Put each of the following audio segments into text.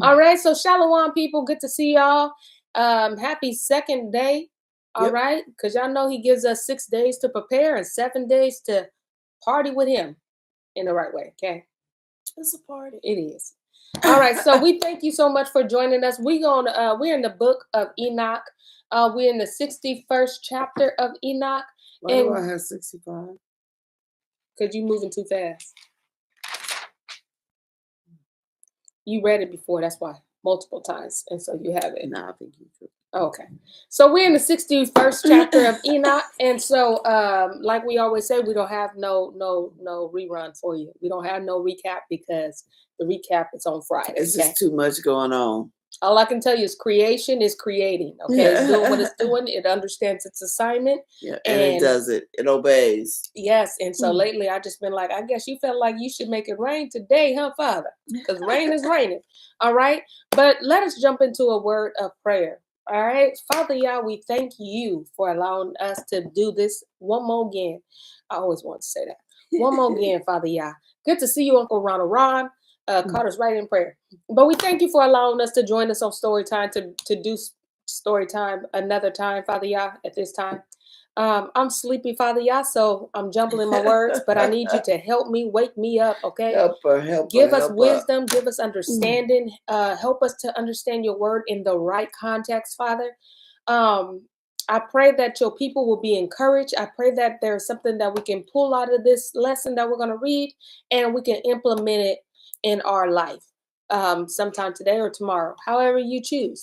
All right. So shalom, people. Good to see y'all. Happy second day. All right. Because y'all know he gives us 6 days to prepare and 7 days to party with him in the right way. Okay. It's a party. It is. All right. So we thank you so much for joining us. We're in the book of Enoch. We're in the 61st chapter of Enoch. Why do I have 65? Because you're moving too fast. You read it before, that's why, multiple times, and so you have it. No, I think you do. Okay, so we're in the 61st chapter of Enoch, and so like we always say, we don't have no rerun for you. We don't have no recap because the recap is on Friday. It's just too much going on. All I can tell you is creation is creating. Okay, it's doing what it's doing. It understands its assignment. Yeah, and it does it. It obeys. Yes, and so lately I just been like, I guess you felt like you should make it rain today, huh, Father? Because rain is raining. All right, but let us jump into a word of prayer. All right, Father Yah, we thank you for allowing us to do this one more again. I always want to say that. One more again, Father Yah. Good to see you, Uncle Ronald Ron. Caught us right in prayer. But we thank you for allowing us to join us on Story Time to do Story Time another time, Father Yah, at this time. I'm sleepy, Father Yah, so I'm jumbling my words, but I need you to help me, wake me up, okay? Help her, give us wisdom, give us understanding, help us to understand your word in the right context, Father. I pray that your people will be encouraged. I pray that there's something that we can pull out of this lesson that we're going to read, and we can implement it in our life sometime today or tomorrow, however you choose.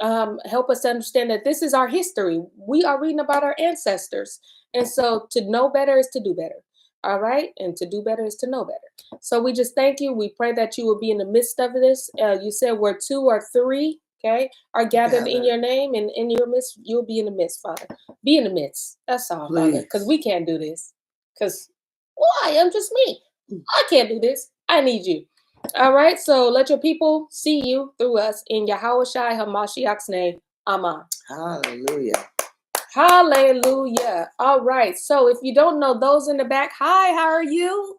Help us to understand that this is our history. We are reading about our ancestors. And so to know better is to do better. All right. And to do better is to know better. So we just thank you. We pray that you will be in the midst of this. You said where 2 or 3, okay, are gathered in your name, and in your midst, you'll be in the midst, Father. Be in the midst. That's all, Father. Because we can't do this. Because, why? I'm just me. I can't do this. I need you. All right, so let your people see you through us in Yahweh Shai HaMashiach's name. Amen. Hallelujah. Hallelujah. All right, so if you don't know those in the back, hi, how are you?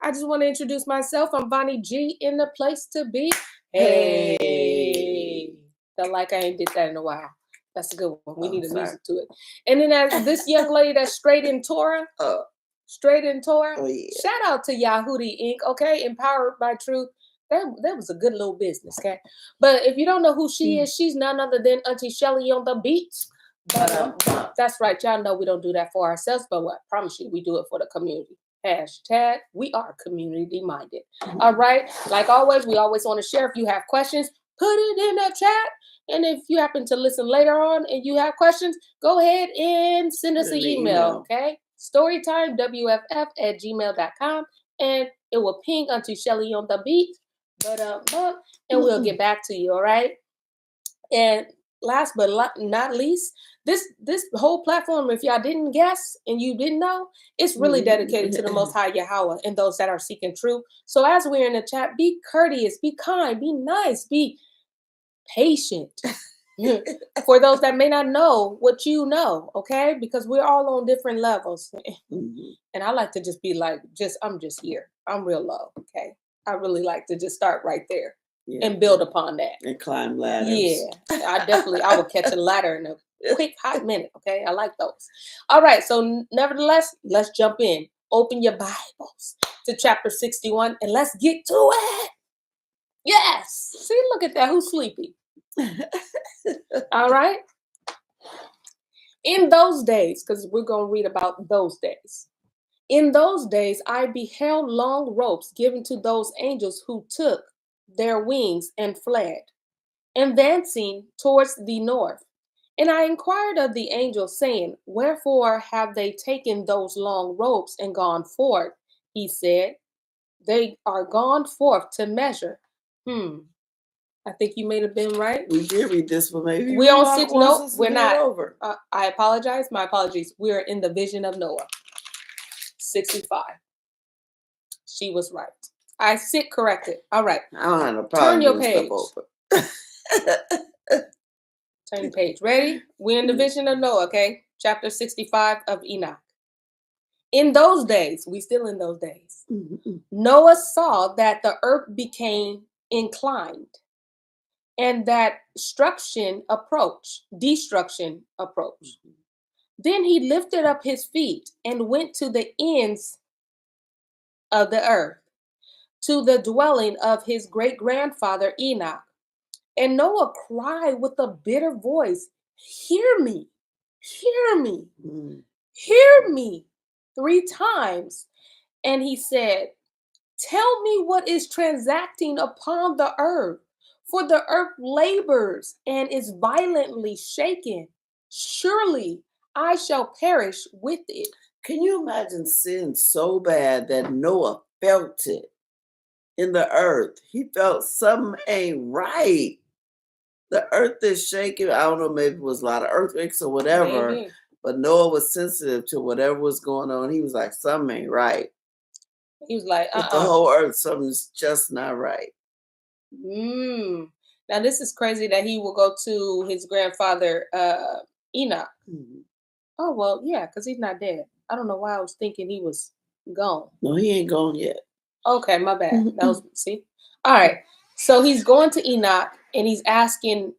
I just want to introduce myself. I'm Bonnie G in the place to be. Hey. Felt like I ain't did that in a while. That's a good one. We need a music to it. And then as this young lady that's straight in Torah. Straight in Torah. Oh, yeah. Shout out to Yahudi Inc. Okay, empowered by truth. That was a good little business. Okay, but if you don't know who she is, she's none other than Auntie Shelly on the beats. That's right, y'all know we don't do that for ourselves, but I promise you, we do it for the community. Hashtag we are community minded. All right, like always, we always want to share. If you have questions, put it in the chat. And if you happen to listen later on and you have questions, go ahead and send us an email. Okay. storytimewff@gmail.com, and it will ping Auntie Shelly on the beat, and we'll get back to you, all right? And last but not least, this whole platform, if y'all didn't guess and you didn't know, it's really dedicated to the Most High Yahweh and those that are seeking truth. So as we're in the chat, be courteous, be kind, be nice, be patient. For those that may not know what you know, okay? Because we're all on different levels. And I like to just be like, I'm just here. I'm real low, okay? I really like to just start right there and build upon that. And climb ladders. Yeah, I will catch a ladder in a quick, hot minute, okay? I like those. All right, so nevertheless, let's jump in. Open your Bibles to chapter 61 and let's get to it. Yes. See, look at that. Who's sleepy? All right. In those days, because we're going to read about those days. In those days, I beheld long ropes given to those angels who took their wings and fled, advancing towards the north. And I inquired of the angels, saying, wherefore have they taken those long ropes and gone forth? He said, they are gone forth to measure. I think you may have been right. We did read this one, maybe. We on 6. No, we're not. Over. I apologize. My apologies. We are in the vision of Noah. 65. She was right. I sit corrected. All right. I don't have no problem. Turn your page. Turn your page. Ready? We're in the vision of Noah, okay? Chapter 65 of Enoch. In those days, we still in those days, Noah saw that the earth became inclined and that destruction approached. Then he lifted up his feet and went to the ends of the earth, to the dwelling of his great grandfather Enoch. And Noah cried with a bitter voice, "Hear me, hear me, Mm. hear me," 3 times. And he said, "Tell me what is transacting upon the earth, for the earth labors and is violently shaken. Surely I shall perish with it." Can you imagine sin so bad that Noah felt it in the earth? He felt something ain't right. The earth is shaking. I don't know, maybe it was a lot of earthquakes or whatever, Maybe. but Noah was sensitive to whatever was going on. He was like, something ain't right. He was like, With the whole earth, something's just not right. Now this is crazy that he will go to his grandfather Enoch. Mhm. Oh well, yeah, because he's not dead. I don't know why I was thinking he was gone. No, he ain't gone yet. Okay, my bad. That was see. All right. So he's going to Enoch and he's asking,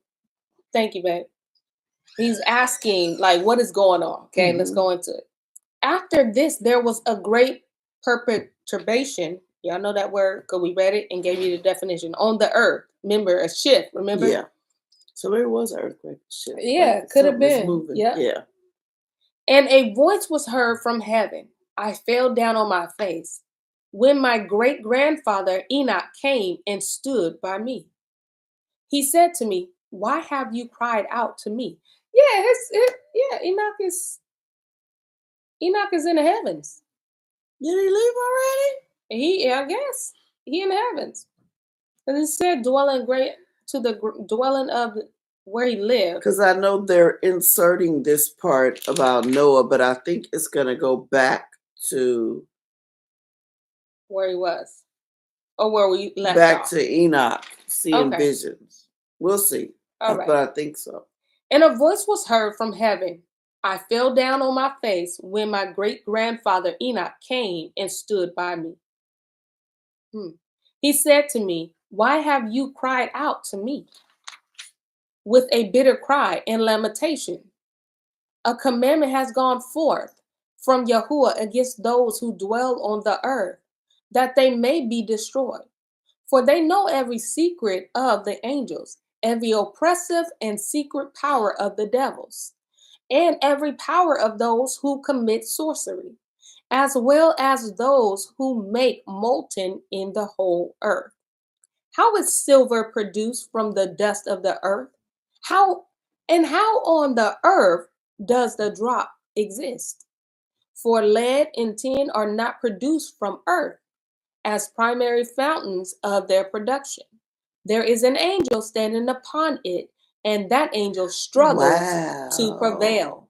thank you, babe. He's asking, like, what is going on? Okay, let's go into it. After this, there was a great perturbation. Y'all know that word because we read it and gave you the definition on the earth. Remember, a shift. Remember? Yeah. So there was an earthquake. Shit. Yeah, Like could have something was been. moving. Yeah. Yeah. And a voice was heard from heaven. I fell down on my face when my great grandfather Enoch came and stood by me. He said to me, "Why have you cried out to me?" Yeah, Enoch is in the heavens. Did he leave already? I guess, he in the heavens. And it said dwelling dwelling of where he lived. Because I know they're inserting this part about Noah, but I think it's going to go back to Where he was. Or where we left off. to Enoch seeing Okay. visions. We'll see. All right. But I think so. And a voice was heard from heaven. I fell down on my face when my great grandfather Enoch came and stood by me. He said to me, "Why have you cried out to me with a bitter cry and lamentation? A commandment has gone forth from Yahuwah against those who dwell on the earth, that they may be destroyed. For they know every secret of the angels, every oppressive and secret power of the devils, and every power of those who commit sorcery, as well as those who make molten in the whole earth. How is silver produced from the dust of the earth? How on the earth does the drop exist? For lead and tin are not produced from earth as primary fountains of their production. There is an angel standing upon it, and that angel struggles to prevail."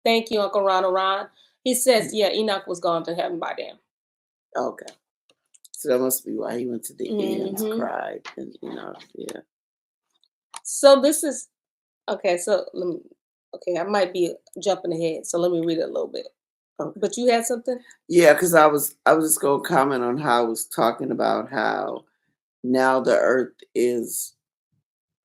Thank you, Uncle Ron. He says, yeah, Enoch was gone to heaven by then. Okay. So that must be why he went to the ends, Mhm. cried, and yeah. So this is okay. So I might be jumping ahead. So let me read it a little bit. Okay. But you had something? Yeah, because I was just gonna comment on how I was talking about how now the earth is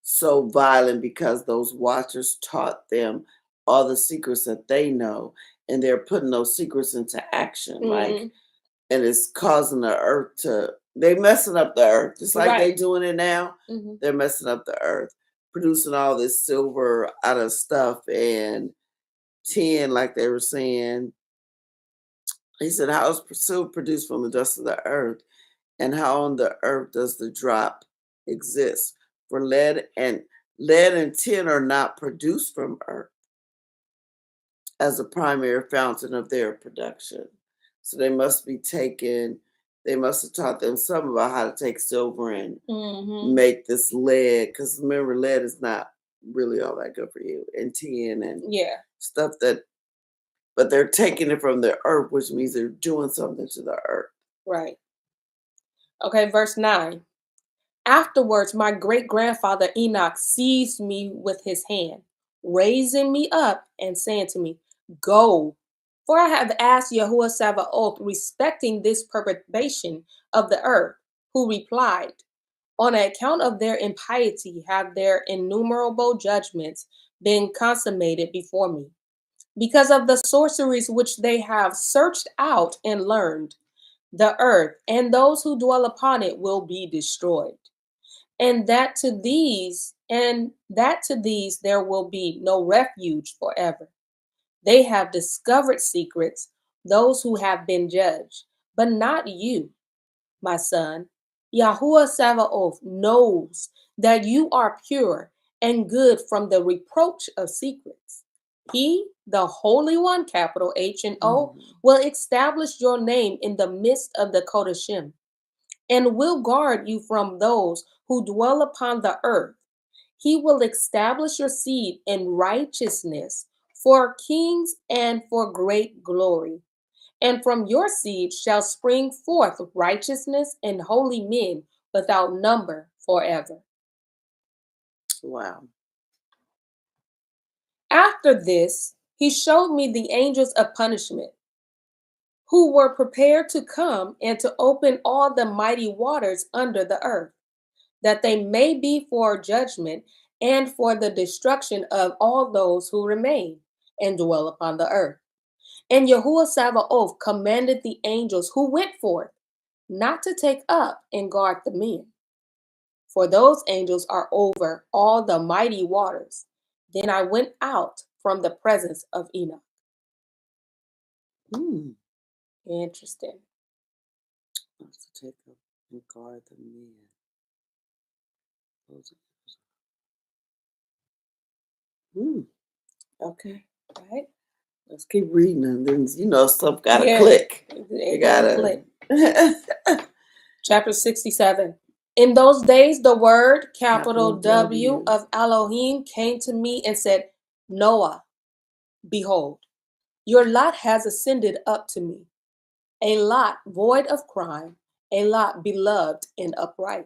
so violent because those watchers taught them all the secrets that they know, and they're putting those secrets into action. Like, and it's causing the earth they messing up the earth just like they doing it now. They're messing up the earth, producing all this silver out of stuff and tin, like they were saying. He said, "How is silver produced from the dust of the earth, and how on the earth does the drop exist? For lead and tin are not produced from earth as a primary fountain of their production. So they must be taken, they must have taught them something about how to take silver and make this lead, because remember, lead is not really all that good for you, and tin and stuff but they're taking it from the earth, which means they're doing something to the earth." Right. Okay, verse 9. Afterwards, my great grandfather Enoch seized me with his hand, raising me up and saying to me, "Go, for I have asked Yahuwah Sabaoth respecting this perturbation of the earth," who replied, On account of their impiety have their innumerable judgments been consummated before me. Because of the sorceries which they have searched out and learned, the earth and those who dwell upon it will be destroyed. And that to these there will be no refuge forever. They have discovered secrets, those who have been judged, but not you, my son. Yahuwah Sabaoth knows that you are pure and good from the reproach of secrets. He, the Holy One, capital H and O, will establish your name in the midst of the Kodashim and will guard you from those who dwell upon the earth. He will establish your seed in righteousness for kings and for great glory. And from your seed shall spring forth righteousness and holy men without number forever. Wow. After this, he showed me the angels of punishment, who were prepared to come and to open all the mighty waters under the earth, that they may be for judgment and for the destruction of all those who remain and dwell upon the earth. And Yahuwah Sabaoth commanded the angels who went forth not to take up and guard the men, for those angels are over all the mighty waters. Then I went out from the presence of Enoch. Interesting. Not to take up and guard the men. Okay. All right. Let's keep reading, and then stuff gotta click. It gotta click. Chapter 67. In those days, the word, capital W, of Elohim came to me and said, Noah, behold, your lot has ascended up to me, a lot void of crime, a lot beloved and upright.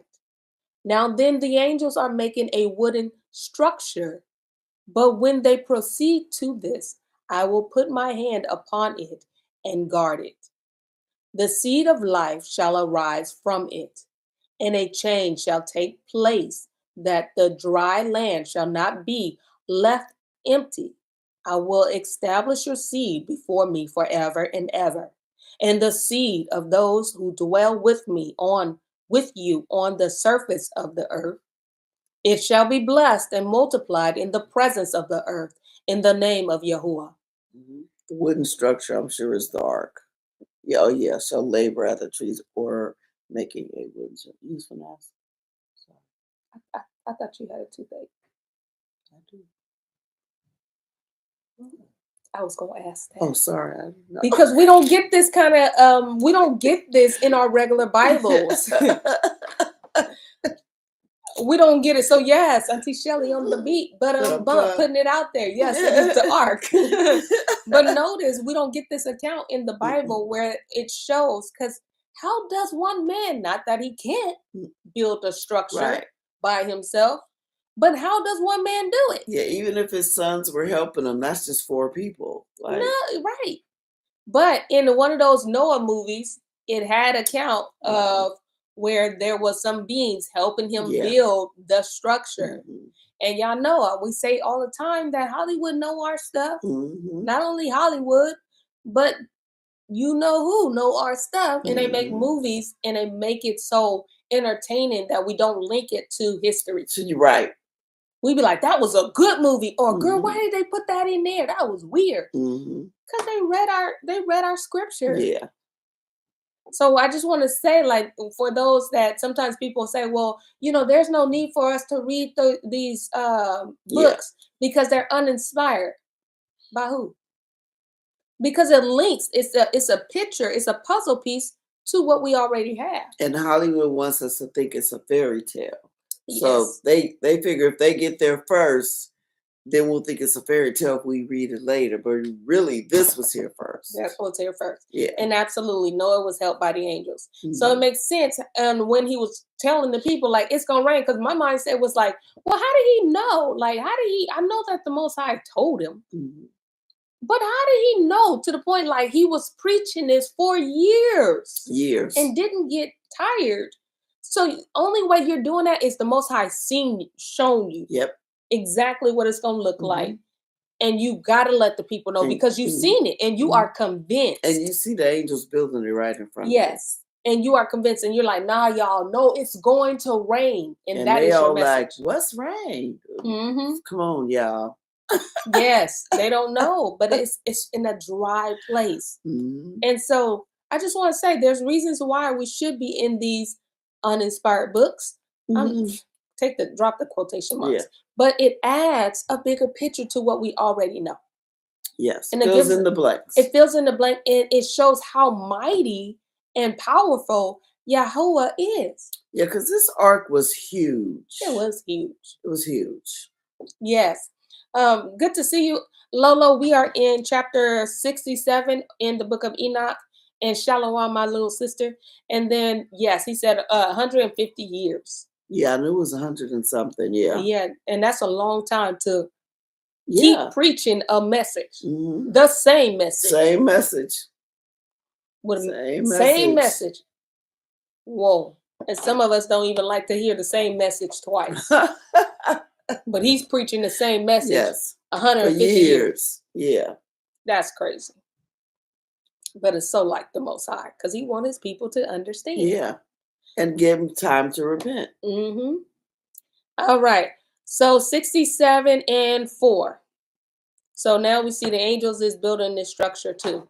Now then, the angels are making a wooden structure, but when they proceed to this, I will put my hand upon it and guard it. The seed of life shall arise from it, and a change shall take place, that the dry land shall not be left empty. I will establish your seed before me forever and ever, and the seed of those who dwell with you on the surface of the earth. It shall be blessed and multiplied in the presence of the earth, in the name of Yahuwah. The wooden structure, I'm sure, is the ark. Yeah, shall labor at the trees or making a wooden useful. I thought you had a toothache. I do. I was gonna ask that. Oh, sorry. I didn't know. Because we don't get this kind of we don't get this in our regular Bibles. We don't get it. So yes, Auntie Shelley on the beat, but putting it out there. Yes, it is the ark. But notice we don't get this account in the Bible where it shows, because how does one man, not that he can't build a structure by himself, but how does one man do it? Yeah, even if his sons were helping him, that's just 4 people. No, right. But in one of those Noah movies, it had account of where there was some beings helping him build the structure. And y'all know, we say all the time that Hollywood know our stuff. Not only Hollywood, but you know who know our stuff. And they make movies and they make it so entertaining that we don't link it to history. So you're right. We be like, that was a good movie. Or girl, why did they put that in there? That was weird. Because they read our scripture. Yeah. So I just want to say, like, for those that sometimes people say, well, there's no need for us to read these books because they're uninspired. By who? Because it links, it's a picture, it's a puzzle piece to what we already have. And Hollywood wants us to think it's a fairy tale. So they figure if they get there first, then we'll think it's a fairy tale if we read it later. But really, this was here first. That's what's here first. Yeah. And absolutely, Noah was helped by the angels. So it makes sense. And when he was telling the people, like, it's going to rain, because my mindset was like, well, how did he know? Like, I know that the Most High told him. But how did he know, to the point, like, he was preaching this for years. And didn't get tired. So only way you're doing that is the Most High shown you Yep. exactly what it's gonna look like. Mhm. And you gotta let the people know And because you've seen it and you are convinced. and you see the angels building it right in front of you. Yes. And you are convinced and you're like, nah, y'all, no, it's going to rain. And And that they is your all like, message. what's rain? hmm Come on, y'all. Yes, they don't know, but it's in a dry place. Mhm. And so I just want to say there's reasons why we should be in these uninspired books. Mhm. Drop the quotation Yeah. marks. But it adds a bigger picture to what we already know. Yes. And it Fills gives in the blanks. it fills in the blank and it shows how mighty and powerful Yahweh is. Yeah, because this ark was huge. It was huge. It was huge. Yes. Good to see you, Lolo. We are in chapter 67 in the book of Enoch, and Shalom, my little sister. And then, yes, he said 150 years. Yeah, I knew it was 100 and something. Yeah. Yeah, and that's a long time to keep Yeah. preaching a message, Mhm. the same message, Same message. with Same message. Whoa. And some of us don't even like to hear the same message twice. But he's preaching the same message Yes. 150 For years. years. Yeah. That's crazy. But it's so like the Most High because he wants his people to understand. Yeah. And give them time to repent. Mm-hmm. All right. So 67 and 4. So now we see the angels is building this structure too.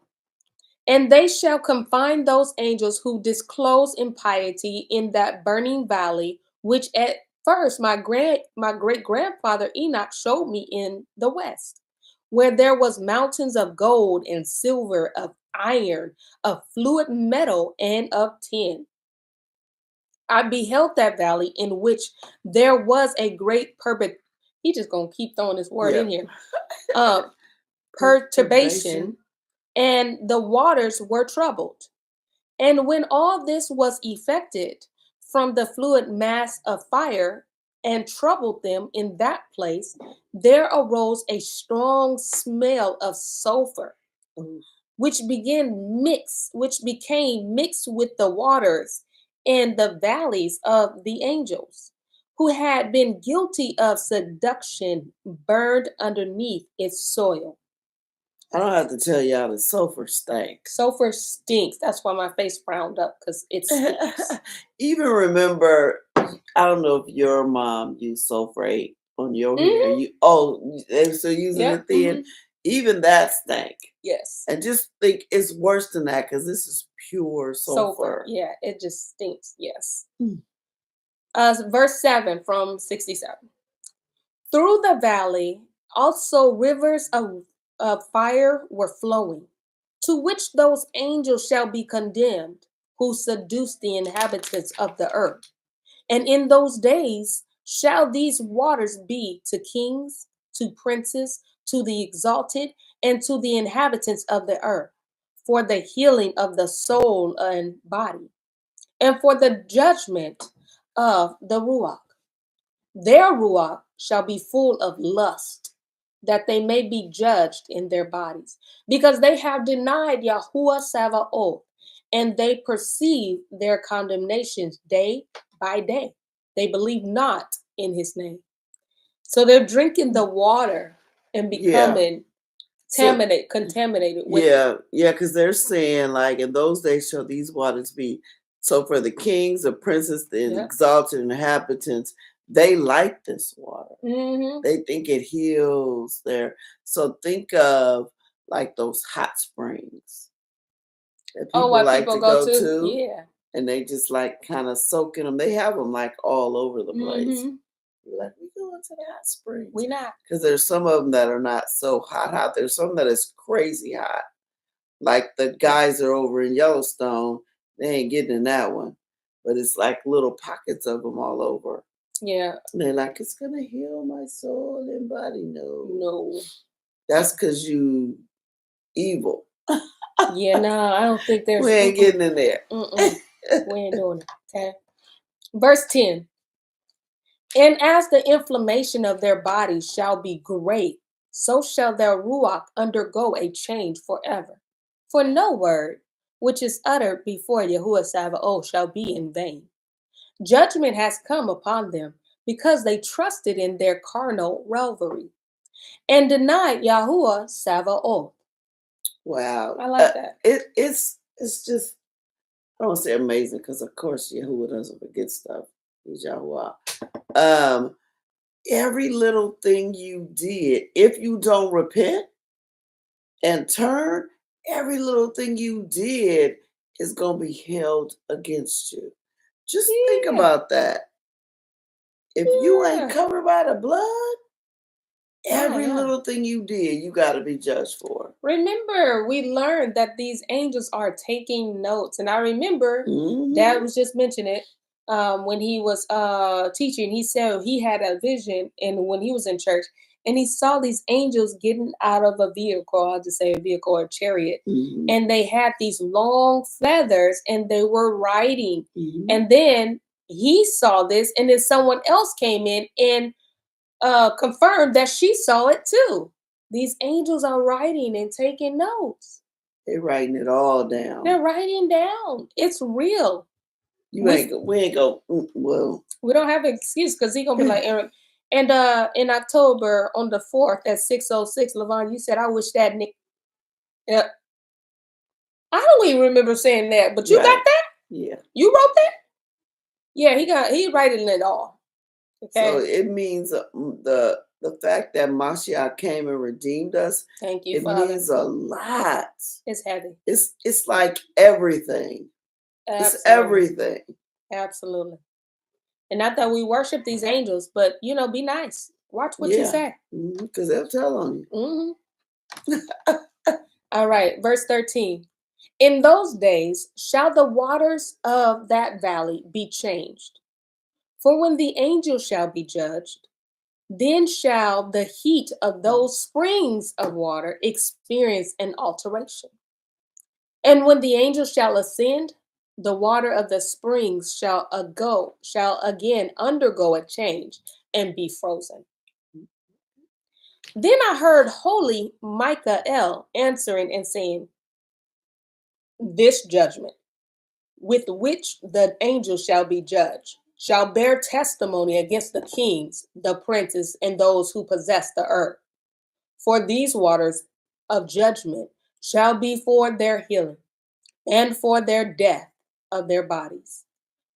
And they shall confine those angels who disclose impiety in that burning valley, which at first my great grandfather Enoch showed me in the west, where there was mountains of gold and silver, of iron, of fluid metal, and of tin. I beheld that valley in which there was a great He just gonna keep throwing this word in here. Perturbation, and the waters were troubled. And when all this was effected from the fluid mass of fire and troubled them in that place, there arose a strong smell of sulfur, which became mixed with the waters and the valleys of the angels, who had been guilty of seduction, burned underneath its soil. I don't have to tell y'all the sulfur stank. Sulfur stinks. That's why my face frowned up because it stinks. Even remember, I don't know if your mom used sulfate on your hair. They still using it then. Even that stank. Yes. And just think it's worse than that because this is pure sulfur. Yeah, it just stinks. Yes. Verse 7 from 67. Through the valley also rivers of fire were flowing, to which those angels shall be condemned who seduce the inhabitants of the earth. And in those days shall these waters be to kings, to princes, to the exalted, and to the inhabitants of the earth, for the healing of the soul and body, and for the judgment of the Ruach. Their Ruach shall be full of lust, that they may be judged in their bodies, because they have denied Yahuwah Sabaoth, and they perceive their condemnations day by day. They believe not in his name. So they're drinking the water and becoming contaminated with it. Yeah, because they're saying like in those days shall these waters be. So for the kings, the princes, the exalted inhabitants, they like this water. They think it heals their. So think of like those hot springs that people like to go to. Yeah. And they just like kind of soak in them. They have them like all over the place. You're like, we go into the hot springs. We not. Because there's some of them that are not so hot. There's some that is crazy hot. Like the guys are over in Yellowstone. They ain't getting in that one. But it's like little pockets of them all over. Yeah. And they're like, it's going to heal my soul and body. No. That's because you evil. Yeah, no, I don't think there's. We ain't getting in there. We ain't doing it. Okay. Verse 10. And as the inflammation of their bodies shall be great, so shall their Ruach undergo a change forever. For no word which is uttered before Yahuwah Sabaoth shall be in vain. Judgment has come upon them because they trusted in their carnal revelry and denied Yahuwah Sabaoth. Wow. I like that. It's just, I don't say amazing because of course Yahuwah doesn't forget stuff. He's Yahuwah. Every little thing you did, if you don't repent and turn, every little thing you did is going to be held against you. Just think Yeah. about that. If you Yeah. ain't covered by the blood, every yeah. little thing you did, you got to be judged for. Remember, we learned that these angels are taking notes. And I remember Mhm. Dad was just mentioning it when he was teaching. He said he had a vision, and when he was in church, and he saw these angels getting out of a vehicle. I'll just say a vehicle or a chariot. Mhm. And they had these long feathers, and they were riding. Mhm. And then he saw this, and then someone else came in and confirmed that she saw it too. These angels are writing and taking notes. They're writing it all down. They're writing down. It's real. We ain't go. Well, We don't have an excuse because he's gonna be like Aaron. And in October on the 4th at 6:06, Levon, you said, I wish that Nick. Yeah. I don't even remember saying that, but you right. got that? Yeah. You wrote that? Yeah, he writing it all. Okay. So it means the fact that Mashiach came and redeemed us. Thank you, It Father. means a lot. It's heavy. It's like everything. Absolutely. It's everything. Absolutely. And not that we worship these angels, but be nice. Watch what you say. Because they'll tell on you. All right, verse 13. In those days shall the waters of that valley be changed. For when the angel shall be judged, then shall the heat of those springs of water experience an alteration. And when the angel shall ascend, the water of the springs shall again undergo a change and be frozen. Then I heard holy Michael answering and saying, this judgment with which the angel shall be judged shall bear testimony against the kings, the princes, and those who possess the earth. For these waters of judgment shall be for their healing and for their death of their bodies.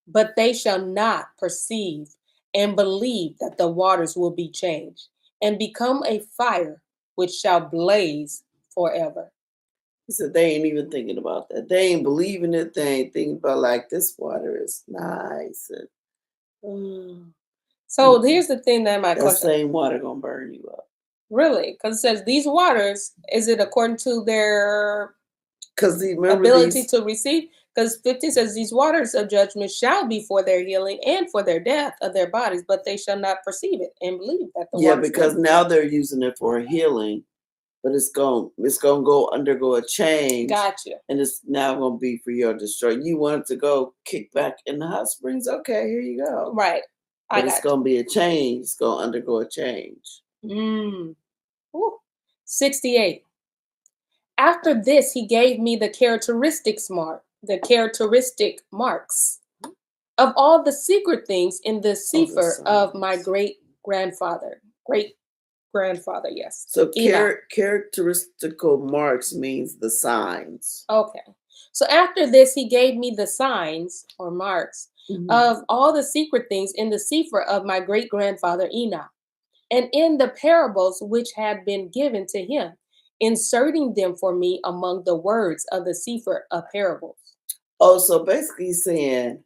But they shall not perceive and believe that the waters will be changed and become a fire which shall blaze forever. He said they ain't even thinking about that. They ain't believing it. They ain't thinking about like this water is nice. So here's the thing that my that question. same water gonna burn you up. Really? Because it says these waters, is it according to their ability to receive? Because 15 says these waters of judgment shall be for their healing and for their death of their bodies, but they shall not perceive it and believe that the waters. Because now they're using it for healing, but it's gonna undergo a change. Gotcha. And it's now gonna be for your destruction. You want it to go kick back in the hot springs? Okay, here you go. Right. But it's gonna be a change. It's gonna undergo a change. 68. After this, he gave me the characteristic marks of all the secret things in the Sefer of my great grandfather. Yes. So characteristical marks means the signs. Okay. So after this, he gave me the signs or marks of all the secret things in the Sefer of my great grandfather Enoch, and in the parables which had been given to him, inserting them for me among the words of the Sefer of parables. Oh, so basically saying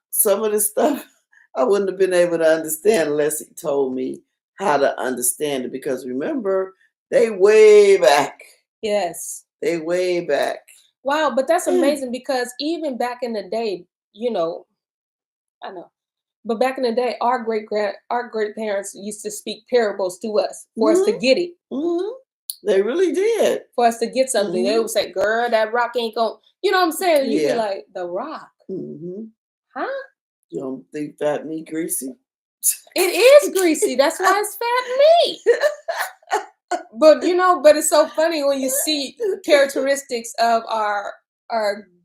some of the stuff I wouldn't have been able to understand unless he told me how to understand it. Because remember, they way back. Yes. They way back. Wow, but that's amazing because even back in the day, I know. But back in the day, our great parents used to speak parables to us for us to get it. They really did. For us to get something. They would say, girl, that rock ain't going, you know what I'm saying? You'd be like, the rock. Huh? You don't think fat meat greasy? It is greasy. That's why it's fat meat. But it's so funny when you see characteristics of our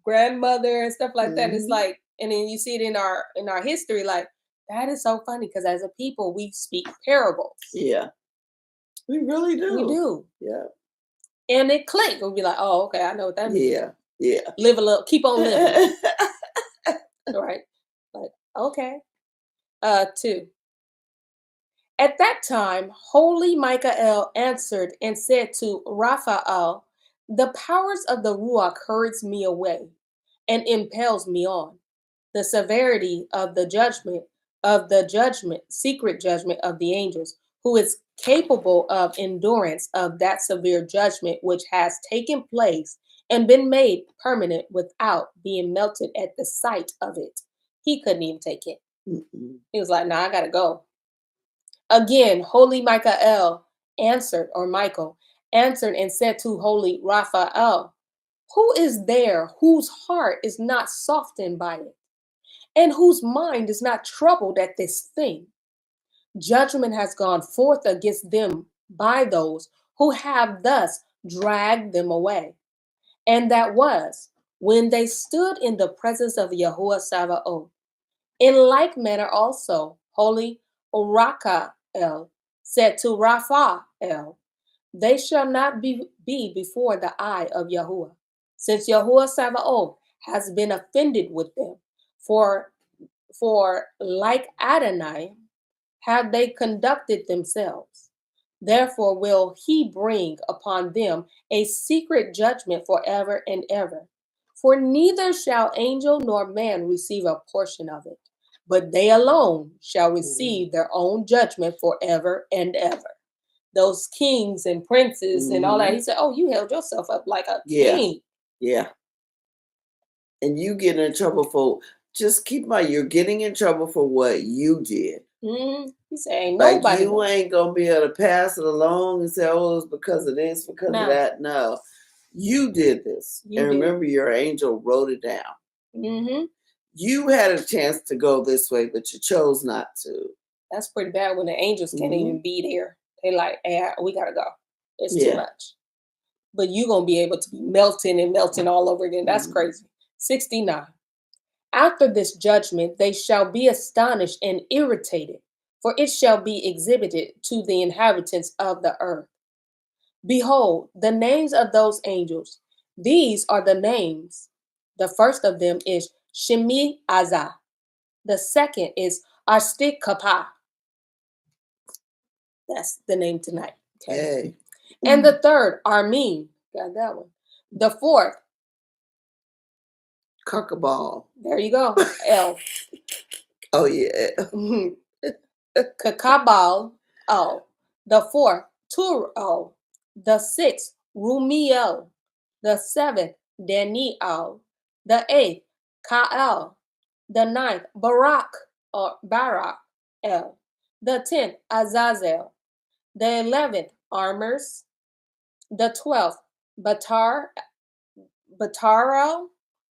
grandmother and stuff like that. It's like And then you see it in our history, like that is so funny because as a people we speak parables. Yeah. We really do. We do. Yeah. And it click. We'll be like, oh, okay, I know what that means. Yeah. Yeah. Live a little, keep on living. Right. Like, okay. 2. At that time, holy Michael answered and said to Raphael, the powers of the Ruach hurries me away and impels me on. The severity of the judgment, secret judgment of the angels, who is capable of endurance of that severe judgment which has taken place and been made permanent without being melted at the sight of it. He couldn't even take it. Mm-mm. He was like, nah, I gotta go. Again, holy Michael answered and said to holy Raphael, who is there whose heart is not softened by it, and whose mind is not troubled at this thing? Judgment has gone forth against them by those who have thus dragged them away. And that was when they stood in the presence of Yahuwah Sabaoth. In like manner also, holy Rakael said to Raphael, they shall not be before the eye of Yahuwah, since Yahuwah Sabaoth has been offended with them. For like Adonai have they conducted themselves. Therefore will he bring upon them a secret judgment forever and ever. For neither shall angel nor man receive a portion of it, but they alone shall receive their own judgment forever and ever. Those kings and princes and all that, he said, oh, you held yourself up like a king. Yeah. And you get in trouble for, just keep in mind, you're getting in trouble for what you did. He said, ain't like nobody. You ain't going to be able to pass it along and say, oh, it's because of this, because of that. No. You did this. And remember, your angel wrote it down. You had a chance to go this way, but you chose not to. That's pretty bad when the angels can't even be there. They like, hey, we got to go. It's too much. But you're going to be able to be melting and melting all over again. That's crazy. 69. After this judgment, they shall be astonished and irritated, for it shall be exhibited to the inhabitants of the earth. Behold, the names of those angels. These are the names. The first of them is Shemi Azah. The second is Arstik Kapah. That's the name tonight. Okay. And the third, Armin. Got that one. The fourth, Cuckaball. There you go. L. Oh, yeah. Kakabal. Oh. The fourth, Tur. The sixth, Rumiel. The seventh, Daniel. The eighth, Kael. The ninth, Barak or Barak. El. The 10th, Azazel. The 11th, Armors. The 12th, Batarel.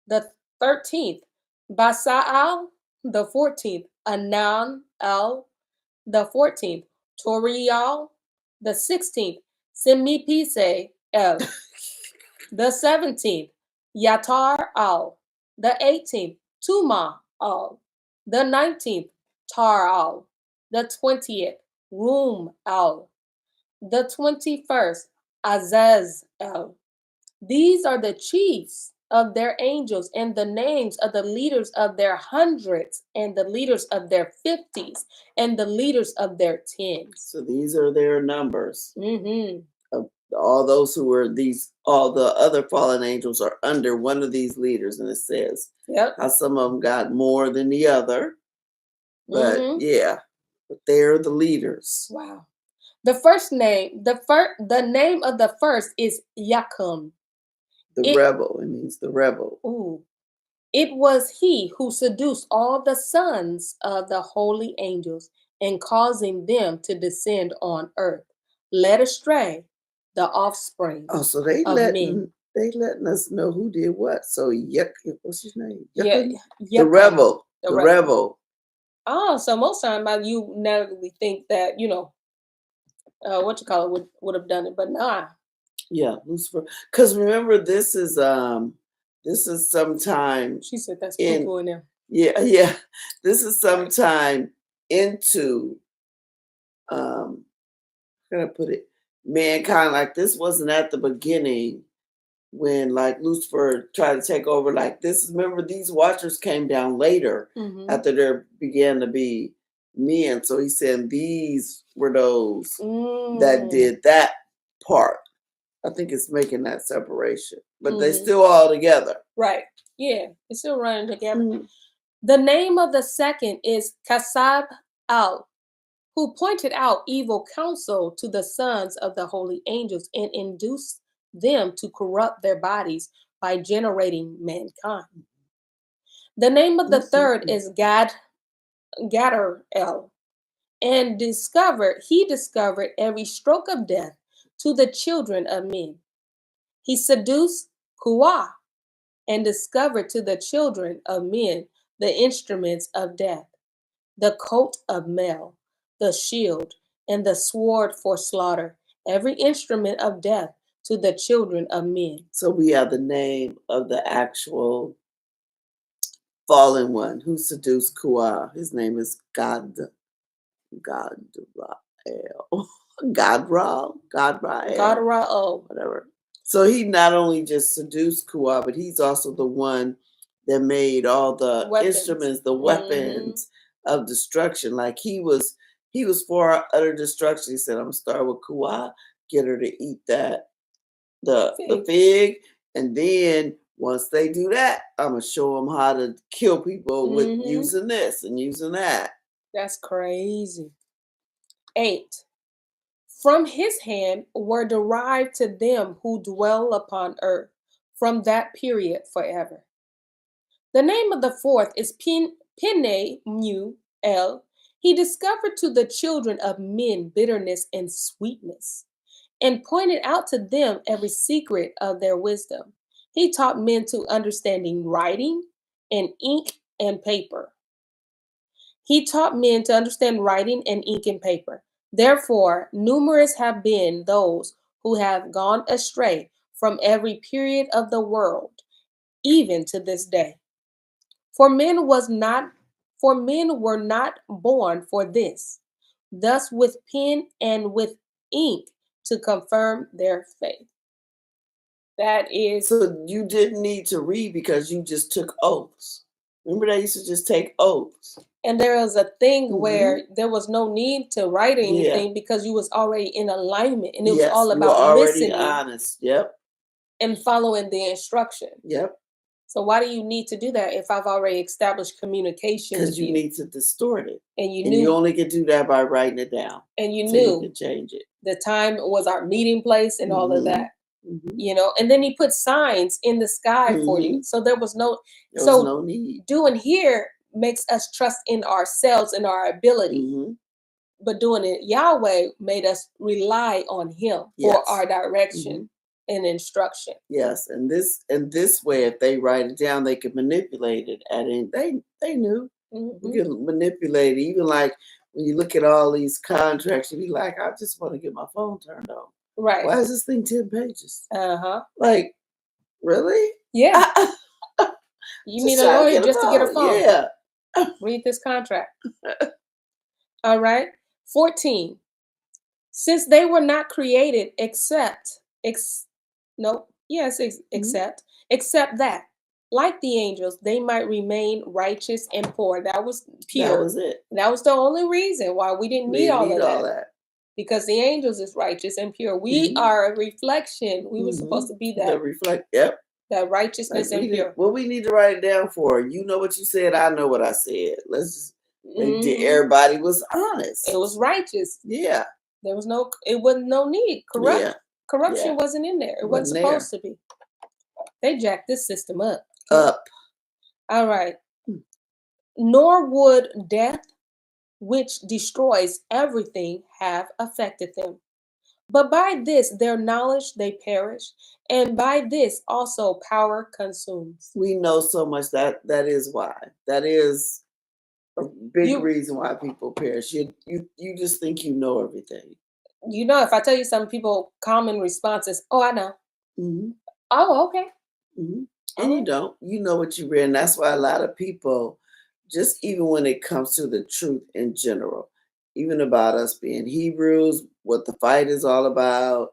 The 13th, Basaal. The 14th, Anan El. The 14th, Torial. The 16th, Semipise El. The 17th, Yatar Al. The 18th, Tuma Al. The 19th, Tar Al. The 20th, Rum Al. The 21st, Azaz El. These are the chiefs of their angels and the names of the leaders of their hundreds and the leaders of their 50s and the leaders of their 10s. So these are their numbers. Of all those who were all the other fallen angels are under one of these leaders. And it says how some of them got more than the other. But but they're the leaders. Wow. The first name, the name of the first is Yakum. Rebel. It means the rebel. Ooh. It was he who seduced all the sons of the holy angels and causing them to descend on earth, led astray the offspring. Oh, so they letting us know who did what. So what's his name? The rebel. The rebel. Oh, so most time you naturally think that, would have done it, but nah. Yeah, Lucifer. Because remember, this is sometime. She said that's cuckoo in there. Yeah, yeah. This is sometime into how can I put it? Mankind. Like this wasn't at the beginning when like Lucifer tried to take over. Like this, remember these watchers came down later Mm-hmm. after there began to be men. So he said these were those that did that part. I think it's making that separation, but they still all together. Right. Yeah, it's still running together. Mhm. The name of the second is Kasab al, who pointed out evil counsel to the sons of the holy angels and induced them to corrupt their bodies by generating mankind. The name of the third is Gadarel, and he discovered every stroke of death to the children of men. He seduced Kuah and discovered to the children of men the instruments of death, the coat of mail, the shield, and the sword for slaughter, every instrument of death to the children of men. So we have the name of the actual fallen one who seduced Kuah. His name is Gadrael. Gadrael, Gadarao. whatever. So he not only just seduced Kuah, but he's also the one that made all the Weapons. instruments, the weapons of destruction. Like he was for our utter destruction. He said, I'm gonna start with Kuah, get her to eat that the fig, and then once they do that, I'm gonna show them how to kill people with using this and using that. That's crazy. 8. From his hand were derived to them who dwell upon earth from that period forever. The name of the fourth is Pene Mu El. He discovered to the children of men bitterness and sweetness, and pointed out to them every secret of their wisdom. He taught men to understanding writing and ink and paper. He taught men to understand writing and ink and paper. Therefore, numerous have been those who have gone astray from every period of the world, even to this day. For men were not born for this, thus with pen and with ink to confirm their faith. That is So you didn't need to read because you just took oaths. Remember they used to just take oaths. And there was a thing where there was no need to write anything because you was already in alignment, and it was all you were about already listening honest. Yep. and following the instruction. Yep. So why do you need to do that if I've already established communication with Because you need to distort it. and you And knew you only can do that by writing it down. and you So knew you can change it. the time was our meeting place and all of that. Mhm. You know, and then he put signs in the sky for you. So there was no need. doing here makes us trust in ourselves and our ability. But doing it Yahweh made us rely on him for our direction and instruction. Yes, and this way, if they write it down, they could manipulate it. And they knew we could manipulate it. Even like when you look at all these contracts, you be like, I just want to get my phone turned on. Right. Why is this thing 10 pages? Uh-huh. Like, really? Yeah. You need a lawyer just to get a phone. Yeah. Read this contract. All right. 14. Since they were not created except that, like the angels, they might remain righteous and poor. That was pure. That was it. That was the only reason why we didn't need all of that. Because the angels is righteous and pure. We are a reflection. We were supposed to be that. Yep. That righteousness and pure. What we need to write it down for. You know what you said. I know what I said. Let's just everybody was honest. It was righteous. Yeah. There was it wasn't no need. Corruption wasn't in there. It wasn't supposed to be. They jacked this system up. All right. Nor would death, which destroys everything, have affected them. But by this their knowledge they perish, and by this also power consumes. We know so much that is why. That is a big reason why people perish. You just think you know everything. You know, if I tell you some people, common response is, "Oh, I know." Oh, okay. And you don't. You know what you read, and that's why a lot of people just even when it comes to the truth in general, even about us being Hebrews, what the fight is all about,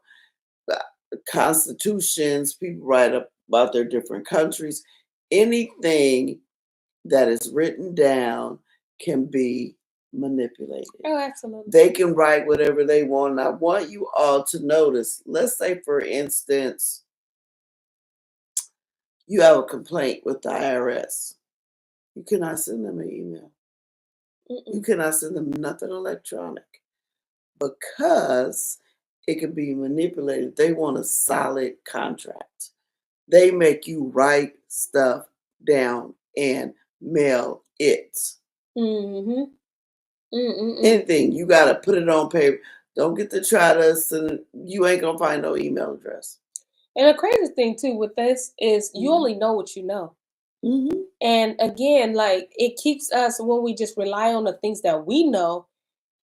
the constitutions, people write up about their different countries. Anything that is written down can be manipulated. Oh, absolutely. They can write whatever they want. And I want you all to notice, let's say, for instance, you have a complaint with the IRS. You cannot send them an email. You cannot send them nothing electronic because it can be manipulated. They want a solid contract. They make you write stuff down and mail it. Mm-hmm. Anything, you got to put it on paper. Don't get to try to send, you ain't going to find no email address. And the crazy thing too with this is you Mhm. only know what you know. Mm-hmm. And again, like it keeps us when we just rely on the things that we know,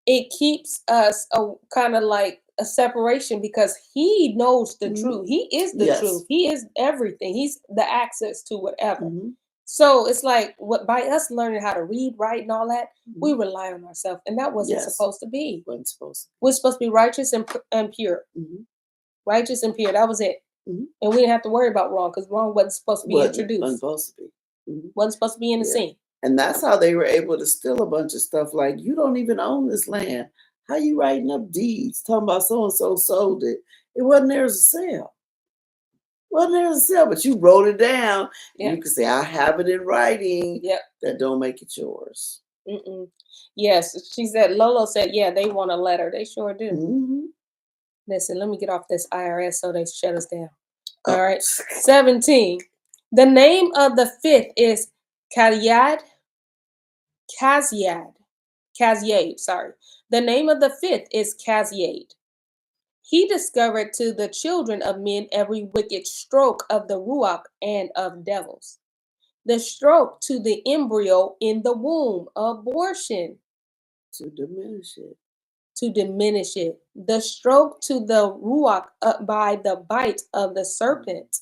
it keeps us a kind of like a separation because he knows the Mhm. truth. He is the Yes. truth. He is everything. He's the access to whatever. Mm-hmm. So it's like what by us learning how to read, write, and all that, we Mm-hmm. rely on ourselves, and that wasn't Yes. supposed to be. Wasn't supposed We're supposed to be righteous and pure, to. Mm-hmm. righteous and pure. That was it, Mm-hmm. and we didn't have to worry about wrong because wrong wasn't supposed to be Wasn't introduced, supposed to be. Mm-hmm. wasn't supposed to be in the Yeah. scene. And that's how they were able to steal a bunch of stuff. Like, you don't even own this land. How you writing up deeds talking about so and so sold it? It wasn't theirs to sell. Wasn't theirs to sell, but you wrote it down. Yeah. You can say, I have it in writing. Yep. That don't make it yours. Yes, she said. Lolo said, "Yeah, they want a letter. They sure do." Mm-hmm. Listen, let me get off this IRS so they shut us down. Oh. All right. 17. The name of the fifth is Kazyad. Sorry. The name of the fifth is Kazyad. He discovered to the children of men every wicked stroke of the Ruach and of devils. The stroke to the embryo in the womb, abortion. To diminish it. To diminish it. The stroke to the Ruach by the bite of the serpent.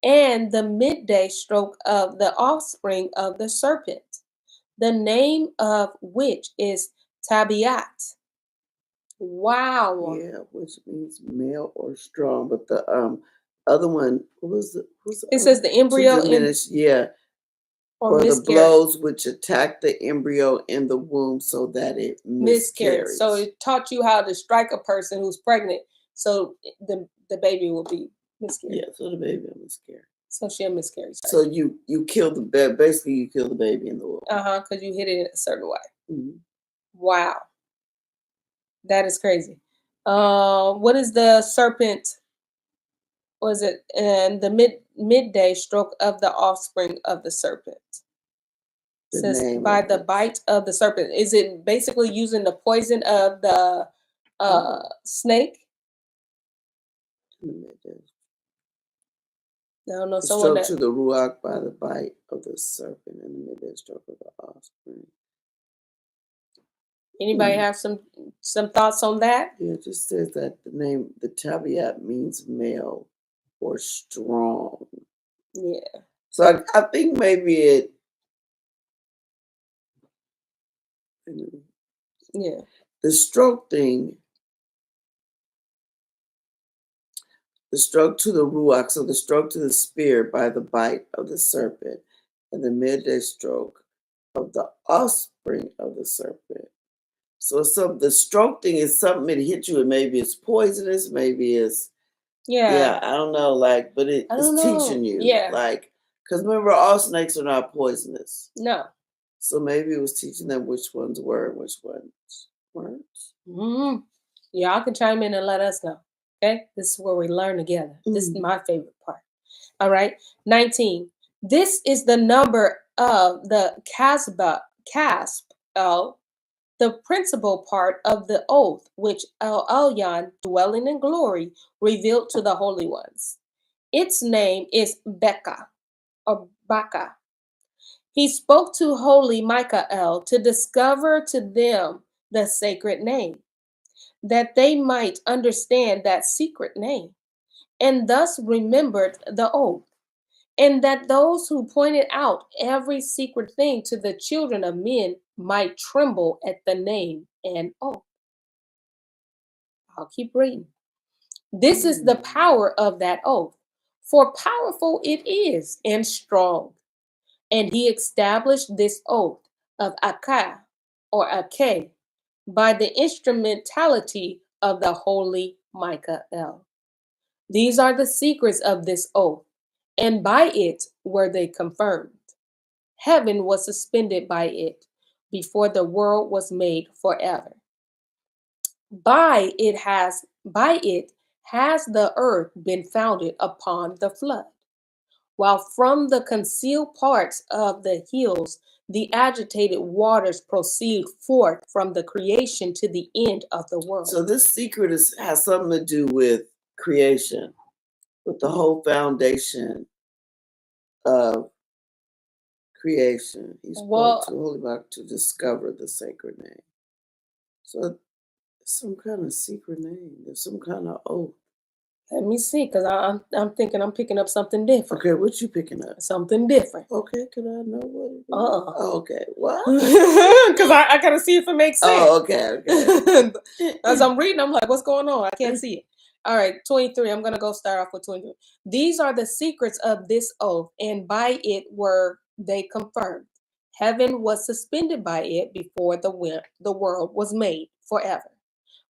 And the midday stroke of the offspring of the serpent, the name of which is Tabiat. Wow. Yeah, which means male or strong. But the other one, who's It says the embryo to diminish, or the miscarriage. blows which attack the embryo in the womb so that it miscarries. So it taught you how to strike a person who's pregnant so the baby will be miscarried. Yeah, so the baby will miscarry. So she'll miscarry. So you kill the baby. Basically, you kill the baby in the womb. Because you hit it a certain way. Mm-hmm. Wow. That is crazy. What is the serpent? Was it and the midday stroke of the offspring of the serpent? The Says name by of the it. bite of the serpent. Is it basically using the poison of the snake? No, The someone stroke to the ruach by the bite of the serpent, and the midday stroke of the offspring. Anybody have some thoughts on that? Yeah, it just says that the tabiat means male or strong. Yeah. So I think maybe it. Yeah. The stroke thing. The stroke to the ruach, so the stroke to the spirit by the bite of the serpent, and the midday stroke of the offspring of the serpent. So the stroke thing is something that hit you, and maybe it's poisonous, maybe it's I don't know, but it's teaching you, because remember, all snakes are not poisonous. No. So maybe it was teaching them which ones were and which ones weren't. Mm-hmm. Y'all can chime in and let us know. Okay, this is where we learn together. This is my favorite part. All right, 19. This is the number of the casp, the principal part of the oath which El Elyon, dwelling in glory, revealed to the holy ones. Its name is Becca or Baka. He spoke to holy Michael to discover to them the sacred name, that they might understand that secret name, and thus remembered the oath. and that those who pointed out every secret thing to the children of men might tremble at the name and oath. I'll keep reading. This is the power of that oath, for powerful it is and strong. And he established this oath of Akah or Akeh by the instrumentality of the holy Michael. These are the secrets of this oath, and by it were they confirmed. Heaven was suspended by it before the world was made forever. By it has the earth been founded upon the flood, while from the concealed parts of the hills the agitated waters proceed forth from the creation to the end of the world. So this secret has something to do with creation, with the whole foundation of creation. He spoke to the Holy Bible to discover the sacred name. So some kind of secret name. There's some kind of oath. Let me see, because I'm thinking I'm picking up something different. Okay, what you picking up? Something different. Okay, can I know what it is? Oh, okay. What? Because I gotta see if it makes sense. Oh, okay. As I'm reading, I'm like, what's going on? I can't see it. All right, 23. I'm gonna go start off with 23. These are the secrets of this oath, and by it were they confirmed. Heaven was suspended by it before the world was made forever.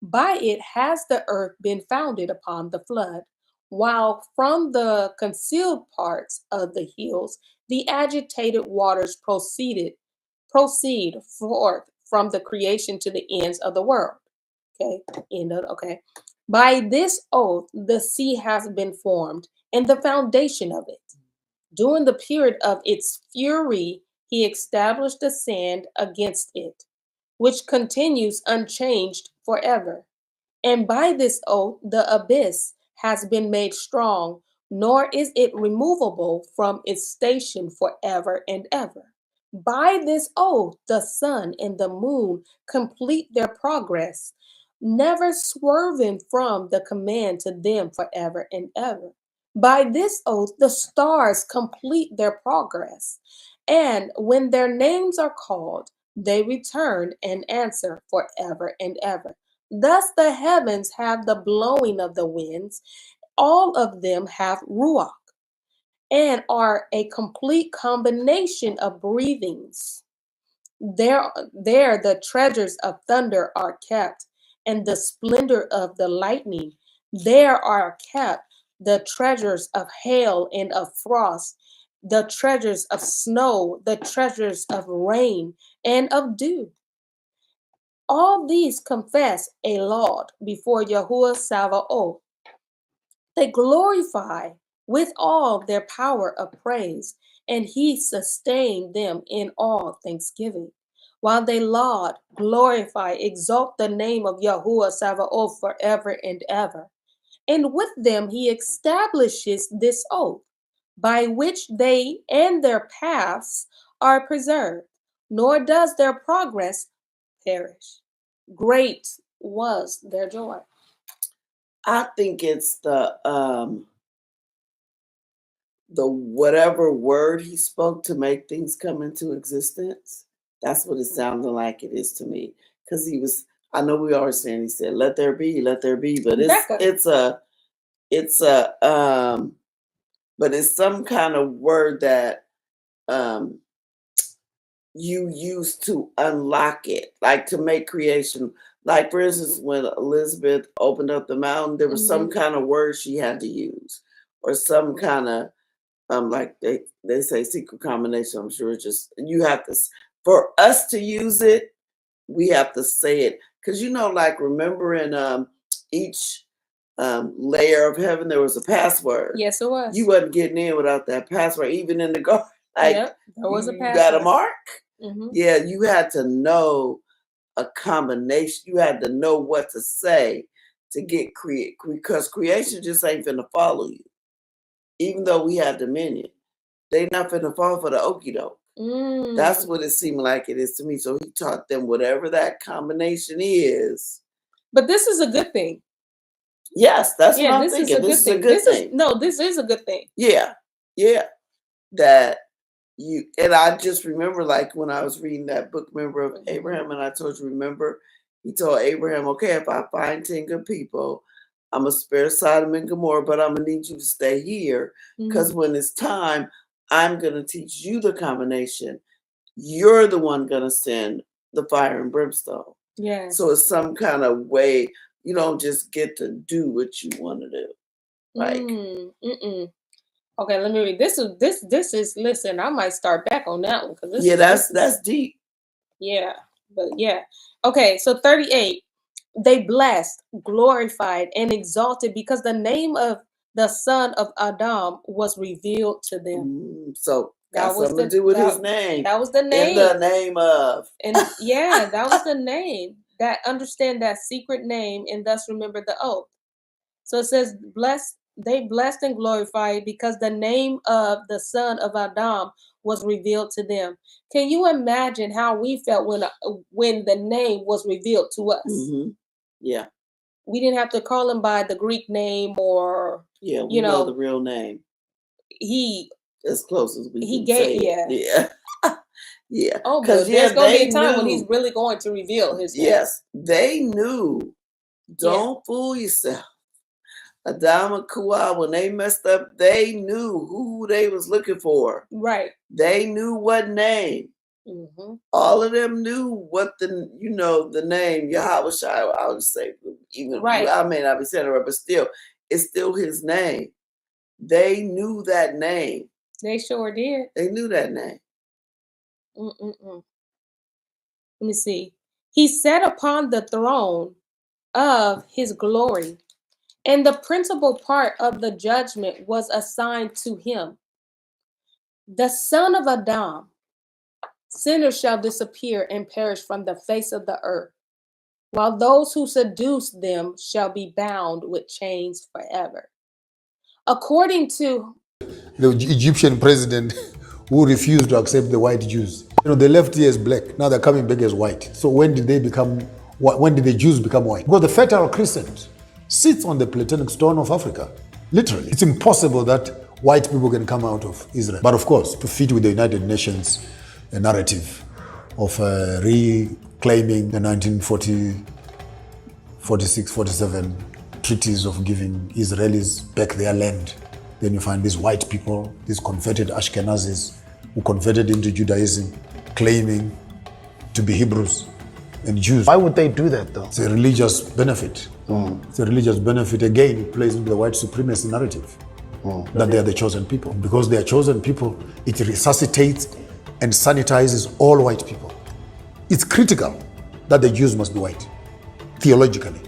By it has the earth been founded upon the flood, while from the concealed parts of the hills the agitated waters proceed forth from the creation to the ends of the world. Okay. By this oath the sea has been formed, and the foundation of it. During the period of its fury, he established the sand against it, which continues unchanged forever. And by this oath, the abyss has been made strong, nor is it removable from its station forever and ever. By this oath, the sun and the moon complete their progress, never swerving from the command to them forever and ever. By this oath, the stars complete their progress, and when their names are called, they return and answer forever and ever. Thus the heavens have the blowing of the winds, all of them have ruach, and are a complete combination of breathings. There the treasures of thunder are kept, and the splendor of the lightning. There are kept the treasures of hail and of frost, the treasures of snow, the treasures of rain and of dew. All these confess a Lord before Yahuwah Sabaoth. They glorify with all their power of praise, and he sustained them in all thanksgiving. While they laud, glorify, exalt the name of Yahuwah Sabaoth forever and ever. And with them he establishes this oath, by which they and their paths are preserved, nor does their progress perish. Great was their joy. I think it's the whatever word he spoke to make things come into existence. That's what it sounded like it is to me. Because I know we always saying, he said, let there be, but but it's some kind of word that you use to unlock it, like to make creation. Like, for instance, when Elizabeth opened up the mountain, there was some kind of word she had to use, or some kind of like they say secret combination. I'm sure it's just you have to, for us to use it, we have to say it, because like remembering each layer of heaven, there was a password. Yes, it was. You wasn't getting in without that password, even in the garden. Like, yep, there was a password. You got a mark. Yeah, you had to know a combination. You had to know what to say to get create, because creation just ain't finna follow you. Even though we have dominion, they not finna fall for the okie doke. That's what it seemed like it is to me. So he taught them whatever that combination is. But this is a good thing. Yes, that's what I'm thinking. This is a good thing. This is a good thing. Yeah. that you, and I just remember, like, when I was reading that book, remember, of Abraham, and I told you, remember, he told Abraham, okay, if I find 10 good people, I'm going to spare Sodom and Gomorrah, but I'm going to need you to stay here, because when it's time, I'm going to teach you the combination. You're the one going to send the fire and brimstone. Yeah. So it's some kind of way, you don't just get to do what you want to do. Like, Okay, let me read. This is listen, I might start back on that one, because this yeah, is that's deep. yeah, but yeah. Okay, so 38. They blessed, glorified, and exalted because the name of the son of Adam was revealed to them. So That got was something to do with his that name. was the In name. the name of. And yeah, that was the name. That understand that secret name and thus remember the oath. So it says, blessed, they blessed and glorified because the name of the son of Adam was revealed to them. Can you imagine how we felt when the name was revealed to us? Yeah. We didn't have to call him by the Greek name, or we know the real name. He as close as we he can gave say it. Yeah. Yeah. Oh, but there's gonna be a time when he's really going to reveal his name. Yes, they knew. Don't fool yourself. Adam and Kuwa, when they messed up, they knew who they was looking for. Right. They knew what name. All of them knew what the name Yahweh Shai. I'll just say, even I may not be saying it right, but still, it's still his name. They knew that name. They sure did. They knew that name. Let me see. He sat upon the throne of his glory, and the principal part of the judgment was assigned to him. The son of Adam, sinners shall disappear and perish from the face of the earth, while those who seduce them shall be bound with chains forever. According to the Egyptian president who refused to accept the white Jews. They left here as black, now they're coming back as white. So when did the Jews become white? Because the Fertile Crescent sits on the Platonic stone of Africa, literally. It's impossible that white people can come out of Israel. But of course, to fit with the United Nations narrative of reclaiming the 1946-47 treaties of giving Israelis back their land. Then you find these white people, these converted Ashkenazis who converted into Judaism, claiming to be Hebrews and Jews. Why would they do that though? It's a religious benefit. It's a religious benefit. Again, it plays into the white supremacy narrative that they are the chosen people. Because they are chosen people, it resuscitates and sanitizes all white people. It's critical that the Jews must be white, theologically.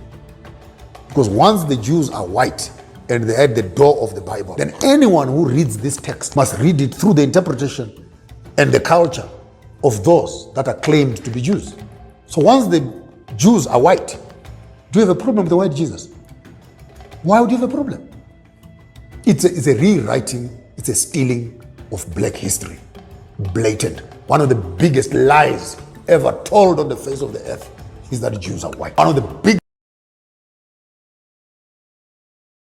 Because once the Jews are white, and they're at the door of the Bible, then anyone who reads this text must read it through the interpretation and the culture of those that are claimed to be Jews. So once the Jews are white, do you have a problem with the white Jesus? Why would you have a problem? It's a rewriting, it's a stealing of black history. Blatant. One of the biggest lies ever told on the face of the earth is that Jews are white. One of the big